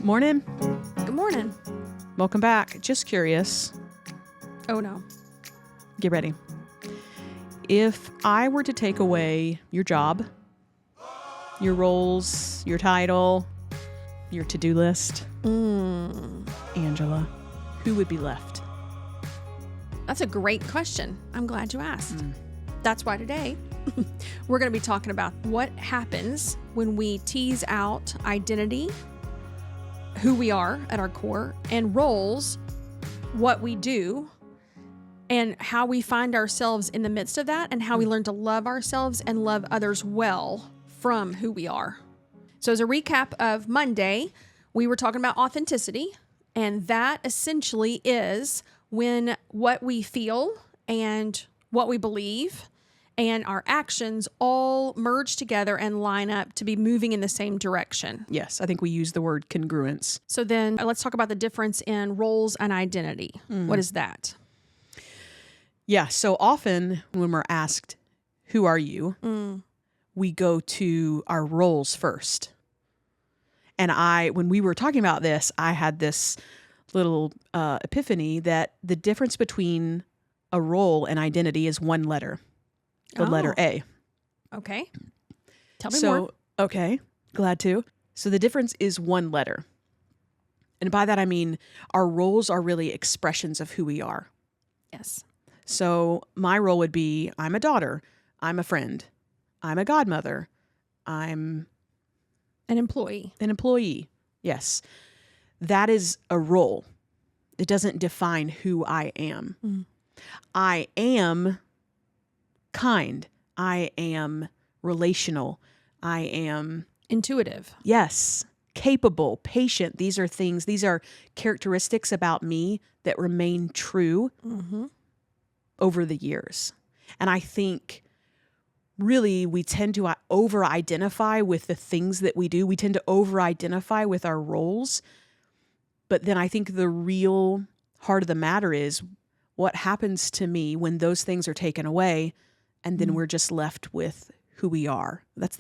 Morning. Good morning. Welcome back. Just curious. Oh, no. Get ready. If I were to take away your job, your roles, your title, your to-do list, Angela, who would be left? That's a great question. I'm glad you asked. That's why today we're going to be talking about what happens when we tease out identity, who we are at our core, and roles, what we do, and how we find ourselves in the midst of that, and how we learn to love ourselves and love others well from who we are. So as a recap of Monday, we were talking about authenticity, and that essentially is when what we feel and what we believe and our actions all merge together and line up to be moving in the same direction. Yes, I think we use the word congruence. So then let's talk about the difference in roles and identity. What is that? Yeah, so often when we're asked, who are you? We go to our roles first. And when we were talking about this, I had this little epiphany that the difference between a role and identity is one letter. The letter A. Okay. Tell me more. Okay, glad to. So the difference is one letter. And by that I mean our roles are really expressions of who we are. Yes. So my role would be, I'm a daughter, I'm a friend, I'm a godmother, I'm An employee. an employee. Yes. That is a role. It doesn't define who I am. I am kind. I am relational. I am Intuitive. yes, capable, patient. These are characteristics about me that remain true over the years. And I think really we tend to over-identify with the things that we do. We tend to over-identify with our roles. But then I think the real heart of the matter is what happens to me when those things are taken away and then we're just left with who we are. That's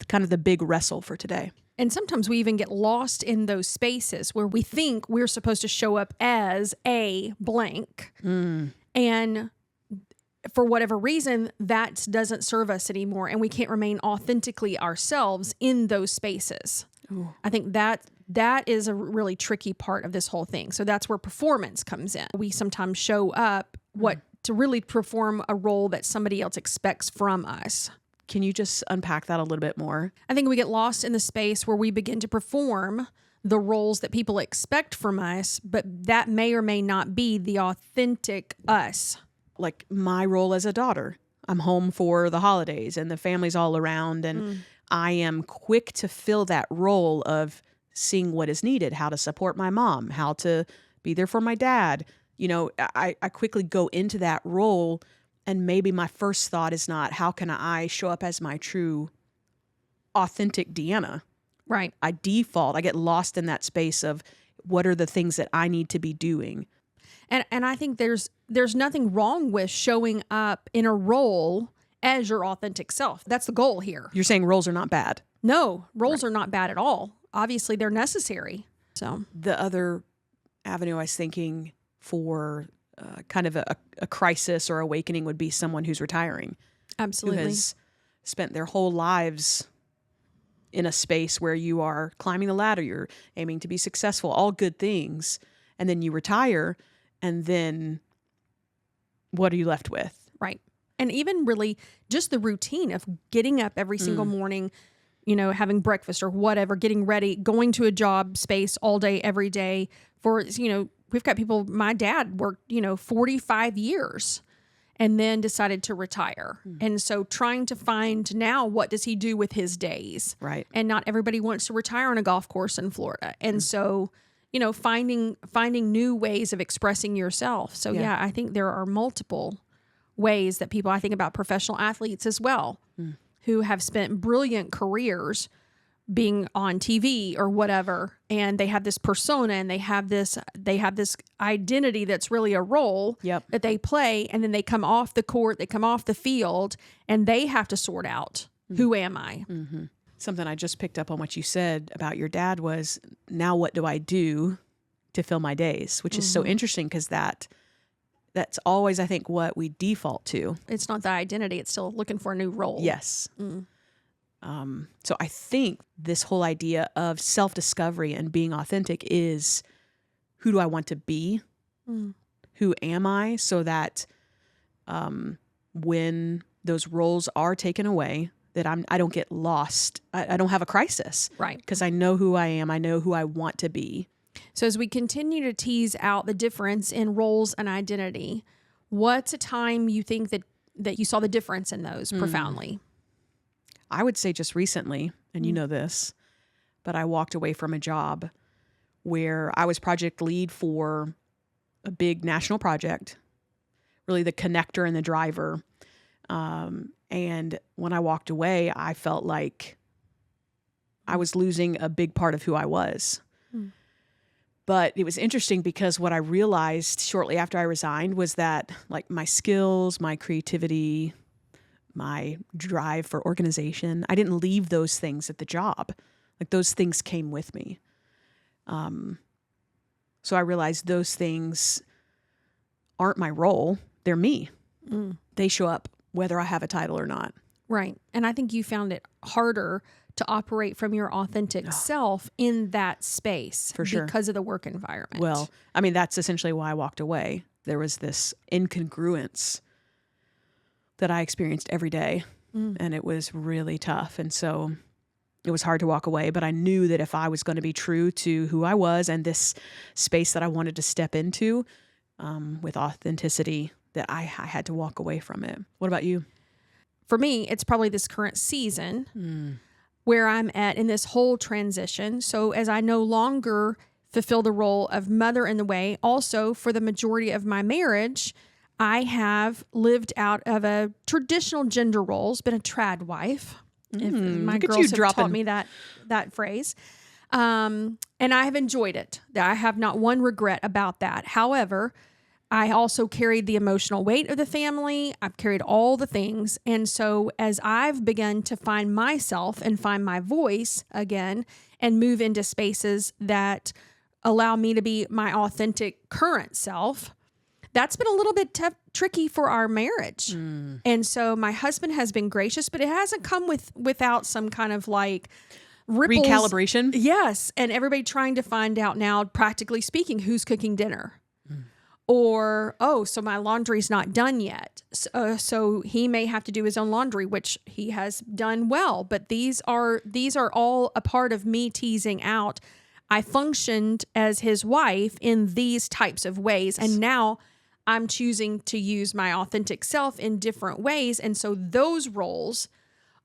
kind of the big wrestle for today. And sometimes we even get lost in those spaces where we think we're supposed to show up as a blank. And for whatever reason, that doesn't serve us anymore. And we can't remain authentically ourselves in those spaces. Ooh. I think that is a really tricky part of this whole thing. So that's where performance comes in. We sometimes show up to really perform a role that somebody else expects from us. Can you just unpack that a little bit more? I think we get lost in the space where we begin to perform the roles that people expect from us, but that may or may not be the authentic us. Like my role as a daughter. I'm home for the holidays and the family's all around, and I am quick to fill that role of seeing what is needed, how to support my mom, how to be there for my dad. You know, I quickly go into that role, and maybe my first thought is not, how can I show up as my true, authentic Deanna? Right. I get lost in that space of what are the things that I need to be doing. And I think there's nothing wrong with showing up in a role as your authentic self. That's the goal here. You're saying roles are not bad. No, roles are not bad at all. Obviously, they're necessary. So The other avenue I was thinking for kind of a crisis or awakening would be someone who's retiring. absolutely. Who has spent their whole lives in a space where you are climbing the ladder, you're aiming to be successful, all good things, and then you retire, and then what are you left with? Right. And even really just the routine of getting up every single morning, having breakfast or whatever, getting ready, going to a job space all day, every day for, we've got people, my dad worked, 45 years and then decided to retire. And so trying to find now, what does he do with his days? Right. And not everybody wants to retire on a golf course in Florida. And so, finding new ways of expressing yourself. So yeah, I think there are multiple ways that people, I think about professional athletes as well, who have spent brilliant careers being on TV or whatever, and they have this persona and they have this identity that's really a role that they play, and then they come off the court, they come off the field, and they have to sort out who am I. Something I just picked up on what you said about your dad was, now what do I do to fill my days? Which is so interesting because that's always, I think, what we default to. It's not the identity. It's still looking for a new role. Yes. So I think this whole idea of self-discovery and being authentic is, who do I want to be? Who am I? So that when those roles are taken away, that I don't get lost. I don't have a crisis. Right. Because I know who I am. I know who I want to be. So as we continue to tease out the difference in roles and identity, what's a time you think that you saw the difference in those profoundly? I would say just recently, and you know this, but I walked away from a job where I was project lead for a big national project, really the connector and the driver. And when I walked away, I felt like I was losing a big part of who I was. But it was interesting because what I realized shortly after I resigned was that, like, my skills, my creativity, my drive for organization, I didn't leave those things at the job. Like, those things came with me. So I realized those things aren't my role. They're me. They show up whether I have a title or not. Right. And I think you found it harder to operate from your authentic self in that space. For sure. Because of the work environment. Well, I mean, that's essentially why I walked away. There was this incongruence that I experienced every day, and it was really tough. And so it was hard to walk away, but I knew that if I was going to be true to who I was and this space that I wanted to step into with authenticity, that I had to walk away from it. What about you? For me, it's probably this current season where I'm at in this whole transition. So as I no longer fulfill the role of mother in the way, also for the majority of my marriage, I have lived out of a traditional gender roles, been a trad wife. If my girls have taught me that phrase. And I have enjoyed it. I have not one regret about that. However, I also carried the emotional weight of the family. I've carried all the things. And so as I've begun to find myself and find my voice again and move into spaces that allow me to be my authentic current self, that's been a little bit tricky for our marriage. And so my husband has been gracious, but it hasn't come without some kind of like ripples. Recalibration? Yes. And everybody trying to find out now, practically speaking, who's cooking dinner. Or, so my laundry's not done yet. So he may have to do his own laundry, which he has done well. But these are all a part of me teasing out. I functioned as his wife in these types of ways. And now I'm choosing to use my authentic self in different ways. And so those roles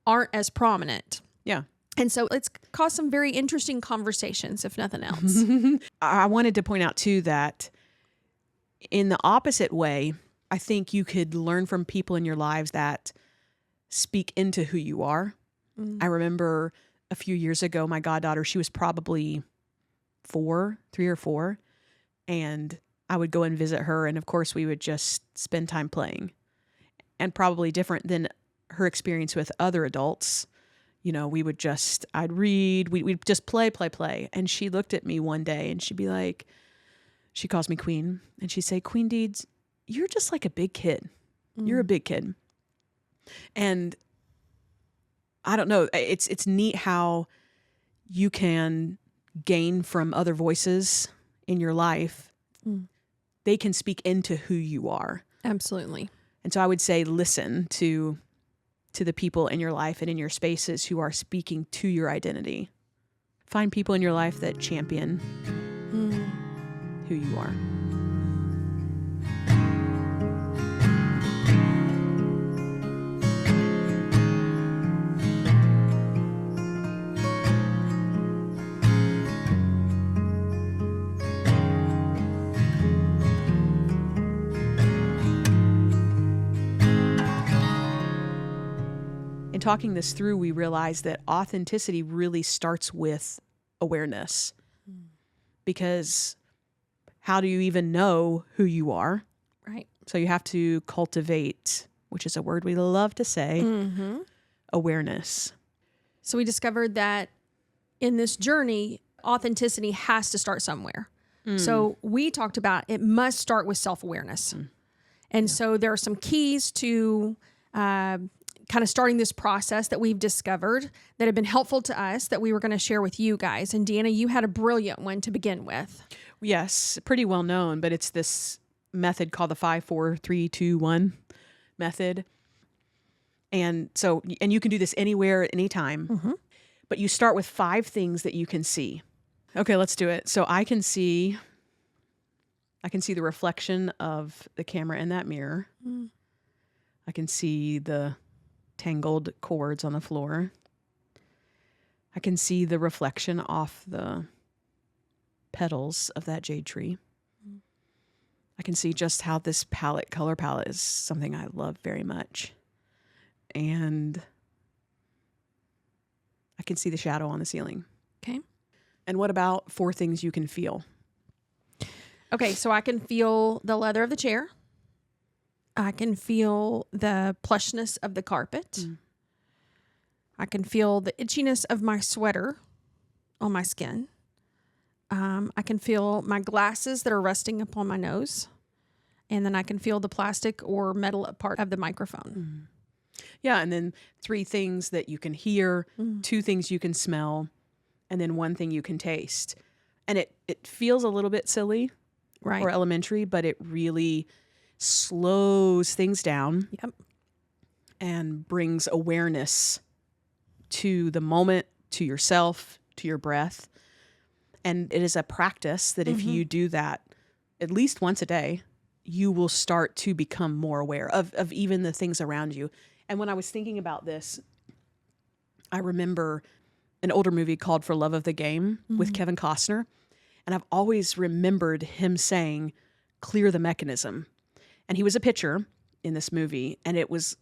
aren't as prominent. Yeah. And so it's caused some very interesting conversations, if nothing else. I wanted to point out, too, that in the opposite way, I think you could learn from people in your lives that speak into who you are. I remember a few years ago, my goddaughter, she was probably 3 or 4, and I would go and visit her, and of course we would just spend time playing. And probably different than her experience with other adults. You know, I'd read, we'd just play. And she looked at me one day and she'd be like, she calls me Queen, and she'd say, Queen Deeds, you're just like a big kid. You're a big kid. And I don't know, it's neat how you can gain from other voices in your life. They can speak into who you are. Absolutely. And so I would say listen to the people in your life and in your spaces who are speaking to your identity. Find people in your life that champion who you are. In talking this through, we realized that authenticity really starts with awareness. Because how do you even know who you are? Right. So you have to cultivate, which is a word we love to say, awareness. So we discovered that in this journey, authenticity has to start somewhere. So we talked about it must start with self-awareness. And so there are some keys to kind of starting this process that we've discovered that have been helpful to us that we were going to share with you guys. And Deanna, you had a brilliant one to begin with. Yes, pretty well known, but it's this method called the 5, 4, 3, 2, 1 method. And you can do this anywhere, at any time, but you start with 5 things that you can see. Okay, let's do it. So I can see the reflection of the camera in that mirror. I can see the tangled cords on the floor. I can see the reflection off the petals of that jade tree. I can see just how this color palette is something I love very much. And I can see the shadow on the ceiling. Okay. And what about 4 things you can feel? Okay, so I can feel the leather of the chair. I can feel the plushness of the carpet. I can feel the itchiness of my sweater on my skin. I can feel my glasses that are resting upon my nose. And then I can feel the plastic or metal part of the microphone. Yeah, and then 3 things that you can hear, 2 things you can smell, and then 1 thing you can taste. And it feels a little bit silly or elementary, but it really slows things down and brings awareness to the moment, to yourself, to your breath. And it is a practice that if you do that at least once a day, you will start to become more aware of even the things around you. And when I was thinking about this, I remember an older movie called For Love of the Game with Kevin Costner. And I've always remembered him saying, clear the mechanism. And he was a pitcher in this movie. And it was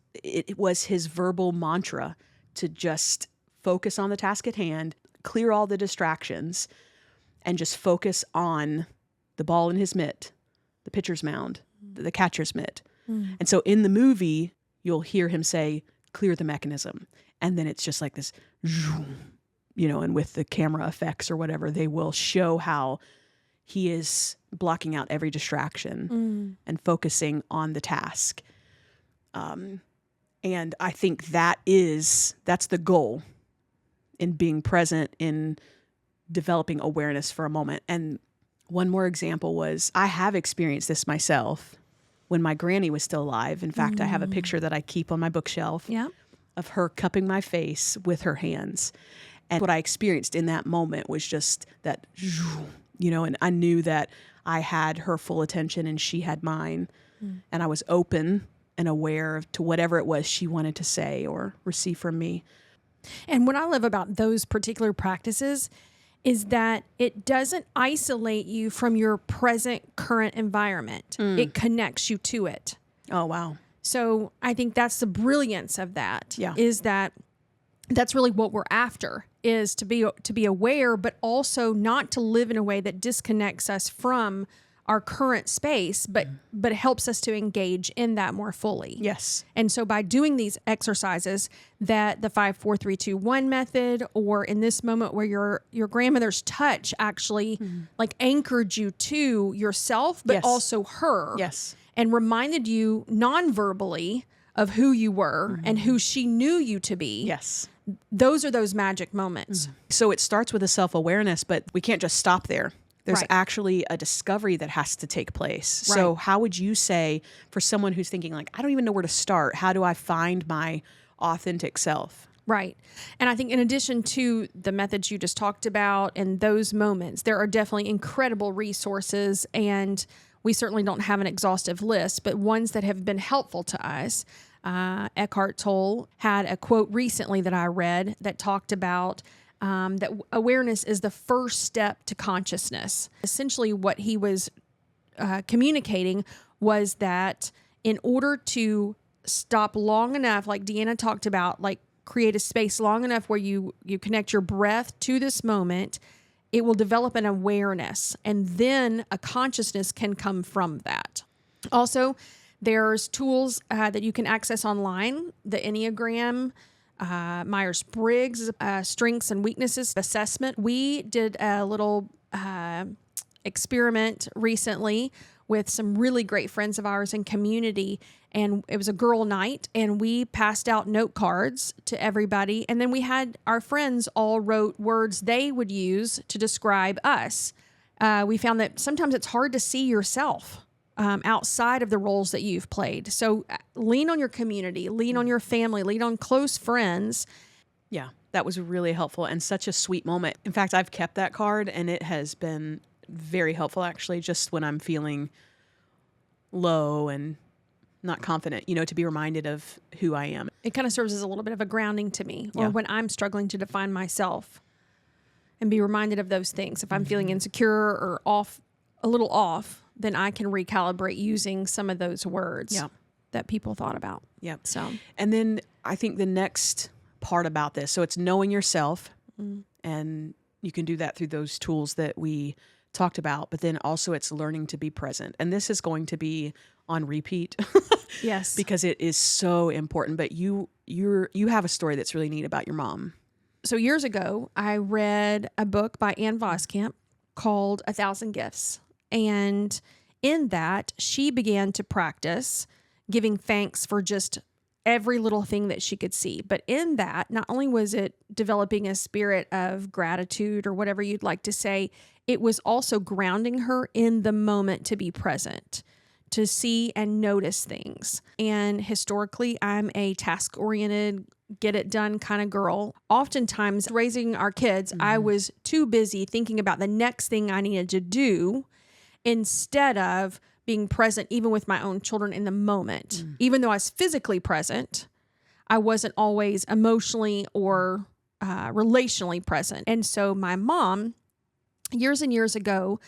his verbal mantra to just focus on the task at hand, clear all the distractions, and just focus on the ball in his mitt, the pitcher's mound, the catcher's mitt. And so in the movie, you'll hear him say, clear the mechanism. And then it's just like this, and with the camera effects or whatever, they will show how he is blocking out every distraction and focusing on the task. And I think that's the goal in being present, in developing awareness for a moment. And one more example was, I have experienced this myself when my granny was still alive. In fact, I have a picture that I keep on my bookshelf of her cupping my face with her hands. And what I experienced in that moment was just that, and I knew that I had her full attention and she had mine. And I was open and aware to whatever it was she wanted to say or receive from me. And what I love about those particular practices is that it doesn't isolate you from your present current environment. It connects you to it. Oh, wow. So I think that's the brilliance of that. Yeah. Is that that's really what we're after, is to be aware, but also not to live in a way that disconnects us from our current space, but helps us to engage in that more fully. Yes. And so by doing these exercises, that the 5, 4, 3, 2, 1 method, or in this moment where your grandmother's touch actually like anchored you to yourself, but also her. Yes. And reminded you non-verbally of who you were and who she knew you to be. Yes. Those are those magic moments. So it starts with a self-awareness, but we can't just stop there. There's actually a discovery that has to take place. Right. So how would you say, for someone who's thinking like, I don't even know where to start, how do I find my authentic self? Right. And I think in addition to the methods you just talked about and those moments, there are definitely incredible resources, and we certainly don't have an exhaustive list, but ones that have been helpful to us. Eckhart Tolle had a quote recently that I read that talked about that awareness is the first step to consciousness. Essentially, what he was communicating was that in order to stop long enough, like Deanna talked about, like create a space long enough where you connect your breath to this moment, it will develop an awareness, and then a consciousness can come from that. Also, there's tools that you can access online, the Enneagram Myers-Briggs strengths and weaknesses assessment. We did a little experiment recently with some really great friends of ours in community, and it was a girl night, and we passed out note cards to everybody, and then we had our friends all wrote words they would use to describe us. We found that sometimes it's hard to see yourself outside of the roles that you've played. So lean on your community, lean on your family, lean on close friends. Yeah, that was really helpful and such a sweet moment. In fact, I've kept that card, and it has been very helpful, actually, just when I'm feeling low and not confident, to be reminded of who I am. It kind of serves as a little bit of a grounding to me, or Yeah. when I'm struggling to define myself and be reminded of those things. If I'm feeling insecure or a little off, then I can recalibrate using some of those words that people thought about. Yeah. So, And then I think the next part about this, so it's knowing yourself, and you can do that through those tools that we talked about, but then also it's learning to be present. And this is going to be on repeat. yes. Because it is so important. But you have a story that's really neat about your mom. So years ago, I read a book by Ann Voskamp called 1,000 Gifts. And in that, she began to practice giving thanks for just every little thing that she could see. But in that, not only was it developing a spirit of gratitude or whatever you'd like to say, it was also grounding her in the moment to be present, to see and notice things. And historically, I'm a task-oriented, get-it-done kind of girl. Oftentimes, raising our kids, I was too busy thinking about the next thing I needed to do instead of being present even with my own children in the moment. Even though I was physically present, I wasn't always emotionally or relationally present. And so my mom, years and years ago,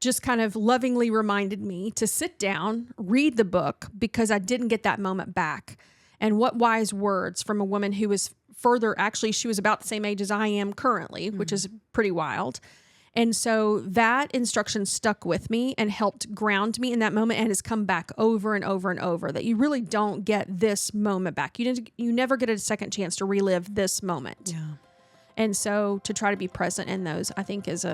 just kind of lovingly reminded me to sit down, read the book, because I didn't get that moment back. And what wise words from a woman who was further, actually, she was about the same age as I am currently, which is pretty wild. And so that instruction stuck with me and helped ground me in that moment, and has come back over and over and over, that you really don't get this moment back. You never get a second chance to relive this moment. Yeah. And so to try to be present in those, I think is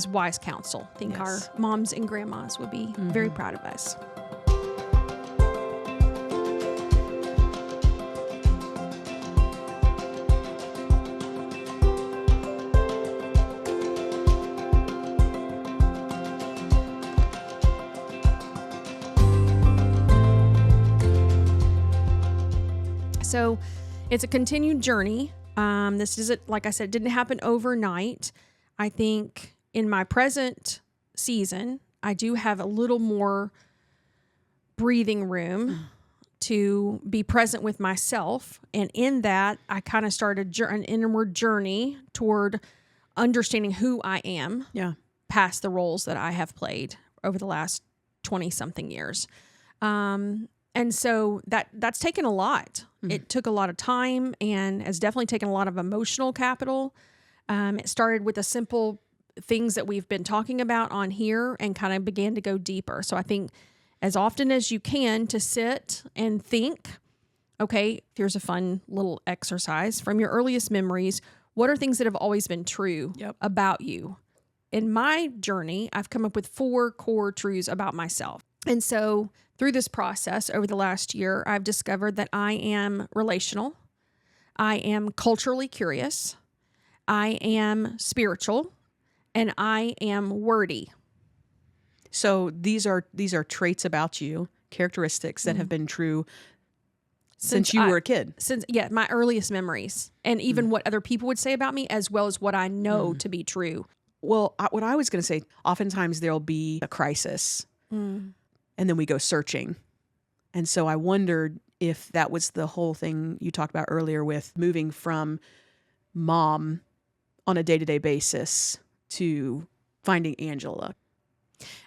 wise counsel. I think our moms and grandmas would be very proud of us. So it's a continued journey. This isn't, like I said, didn't happen overnight. I think in my present season, I do have a little more breathing room to be present with myself. And in that, I kind of started an inward journey toward understanding who I am past the roles that I have played over the last 20-something years. And so that's taken a lot. It took a lot of time and has definitely taken a lot of emotional capital. It started with the simple things that we've been talking about on here and kind of began to go deeper. So I think as often as you can to sit and think, okay, here's a fun little exercise. From your earliest memories, what are things that have always been true about you? In my journey, I've come up with 4 core truths about myself. And so through this process over the last year, I've discovered that I am relational, I am culturally curious, I am spiritual, and I am wordy. So these are traits about you, characteristics that have been true since you were a kid. My earliest memories, and even what other people would say about me, as well as what I know to be true. Well, what I was going to say, oftentimes there'll be a crisis. And then we go searching. And so I wondered if that was the whole thing you talked about earlier with moving from mom on a day-to-day basis to finding Angela.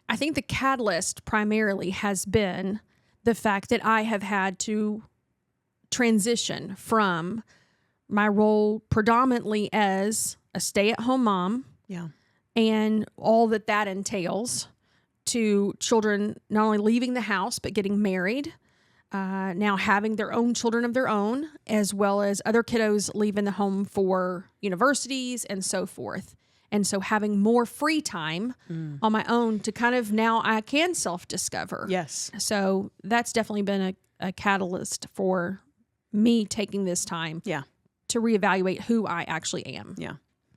I think the catalyst primarily has been the fact that I have had to transition from my role predominantly as a stay-at-home mom and all that entails, to children not only leaving the house, but getting married, now having their own children of their own, as well as other kiddos leaving the home for universities and so forth. And so having more free time on my own to kind of now I can self-discover. Yes. So that's definitely been a catalyst for me taking this time to reevaluate who I actually am. Yeah.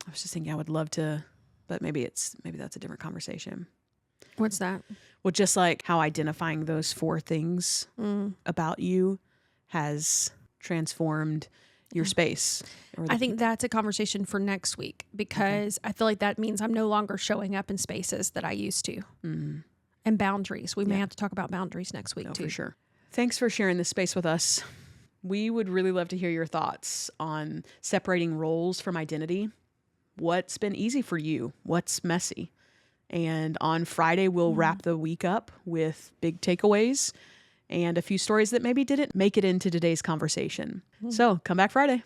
I was just thinking I would love to, but maybe that's a different conversation. What's that? Well, just like how identifying those 4 things about you has transformed your space. I think that's a conversation for next week because I feel like that means I'm no longer showing up in spaces that I used to. And boundaries. We may have to talk about boundaries next week too. For sure. Thanks for sharing this space with us. We would really love to hear your thoughts on separating roles from identity. What's been easy for you? What's messy? And on Friday, we'll wrap the week up with big takeaways and a few stories that maybe didn't make it into today's conversation. So come back Friday.